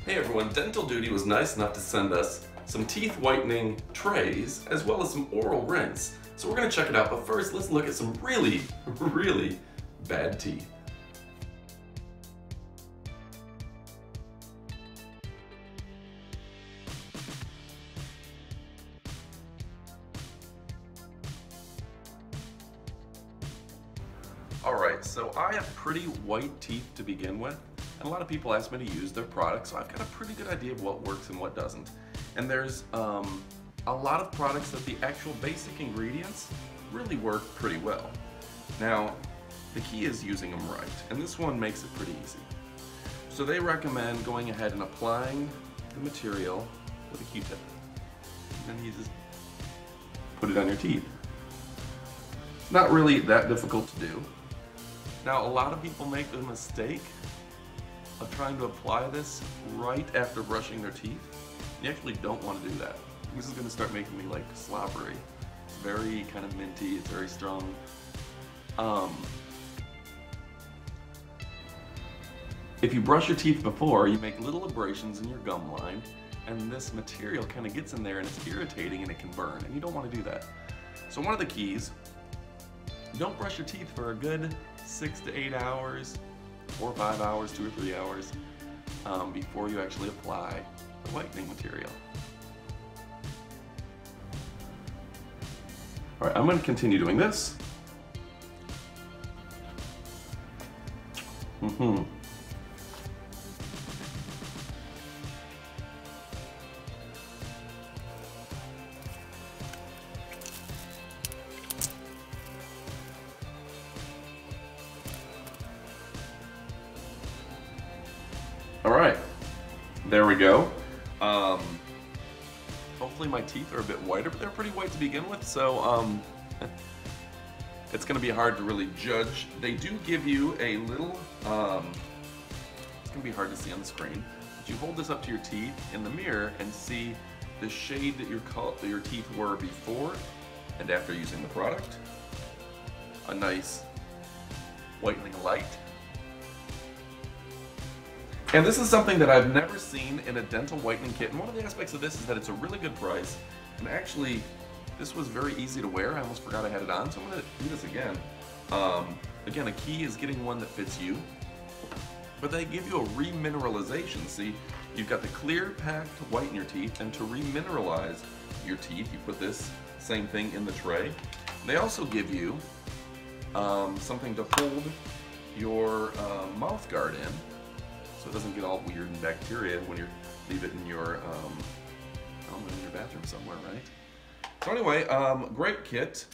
Hey everyone, Dental Duty was nice enough to send us some teeth whitening trays as well as some oral rinse. So we're going to check it out, but first let's look at some really bad teeth. Alright, so I have pretty white teeth to begin with, and a lot of people ask me to use their products, so I've got a pretty good idea of what works and what doesn't. And there's a lot of products that the actual basic ingredients really work pretty well. Now, the key is using them right, and this one makes it pretty easy. So they recommend going ahead and applying the material with a Q-tip. And then you just put it on your teeth. Not really that difficult to do. Now, a lot of people make the mistake of trying to apply this right after brushing their teeth. You actually don't want to do that. This is going to start making me like slobbery. It's very kind of minty, it's very strong. If you brush your teeth before, you make little abrasions in your gum line, and this material kind of gets in there and it's irritating and it can burn, and you don't want to do that. So one of the keys, don't brush your teeth for a good 6 to 8 hours, 4 or 5 hours, 2 or 3 hours before you actually apply the whitening material. Alright, I'm going to continue doing this. Alright, there we go. Hopefully my teeth are a bit whiter, but they're pretty white to begin with, so it's going to be hard to really judge. They do give you a little, it's going to be hard to see on the screen, but you hold this up to your teeth in the mirror and see the shade that your teeth were before and after using the product. A nice whitening light. And this is something that I've never seen in a dental whitening kit, and one of the aspects of this is that it's a really good price, and actually this was very easy to wear. I almost forgot I had it on, so I'm going to do this again. Again, a key is getting one that fits you, but they give you a remineralization. See, you've got the clear pack to whiten your teeth, and to remineralize your teeth, you put this same thing in the tray. They also give you something to hold your mouth guard in, so it doesn't get all weird and bacteria when you leave it in your bathroom somewhere, right? So anyway, great kit.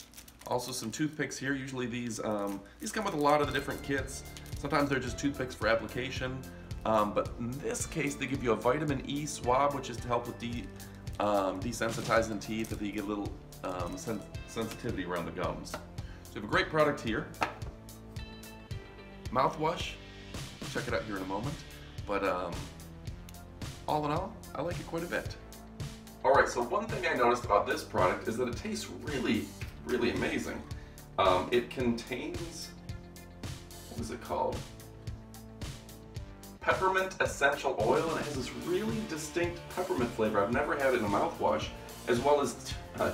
Also some toothpicks here. Usually these come with a lot of the different kits. Sometimes they're just toothpicks for application, but in this case they give you a vitamin E swab, which is to help with desensitizing teeth if you get a little sensitivity around the gums. So you have a great product here. Mouthwash. Check it out here in a moment. But all in all, I like it quite a bit. Alright, so one thing I noticed about this product is that it tastes really amazing. It contains, what is it called? Peppermint essential oil, and it has this really distinct peppermint flavor. I've never had it in a mouthwash, as well as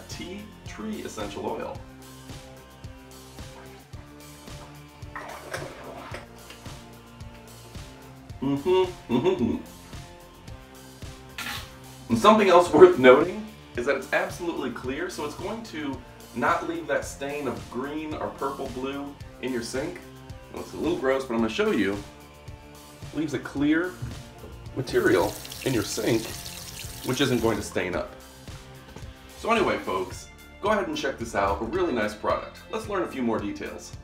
tea tree essential oil. And something else worth noting is that it's absolutely clear, so it's going to not leave that stain of green or purple blue in your sink. Well, it's a little gross, but I'm going to show you. It leaves a clear material in your sink, which isn't going to stain up. So anyway, folks, go ahead and check this out. A really nice product. Let's learn a few more details.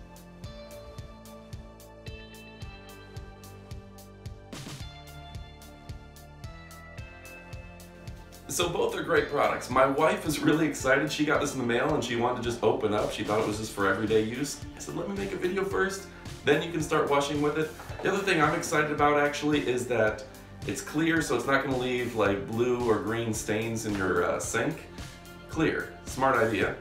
So both are great products. My wife is really excited. She got this in the mail and she wanted to just open up. She thought it was just for everyday use. I said, let me make a video first, then you can start washing with it. The other thing I'm excited about actually is that it's clear, so it's not going to leave like blue or green stains in your sink. Clear. Smart idea.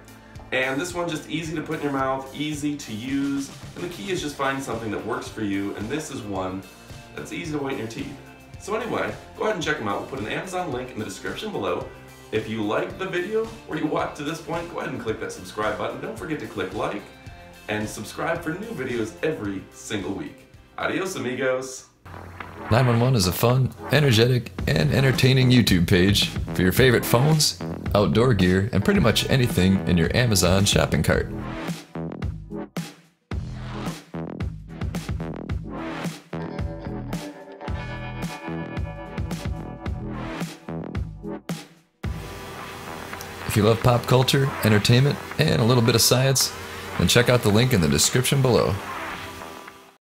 And this one just easy to put in your mouth, easy to use, and the key is just find something that works for you, and this is one that's easy to whiten your teeth. So anyway, go ahead and check them out. We'll put an Amazon link in the description below. If you liked the video or you watched to this point, go ahead and click that subscribe button. Don't forget to click like and subscribe for new videos every single week. Adios, amigos. 911 is a fun, energetic, and entertaining YouTube page for your favorite phones, outdoor gear, and pretty much anything in your Amazon shopping cart. If you love pop culture, entertainment, and a little bit of science, then check out the link in the description below.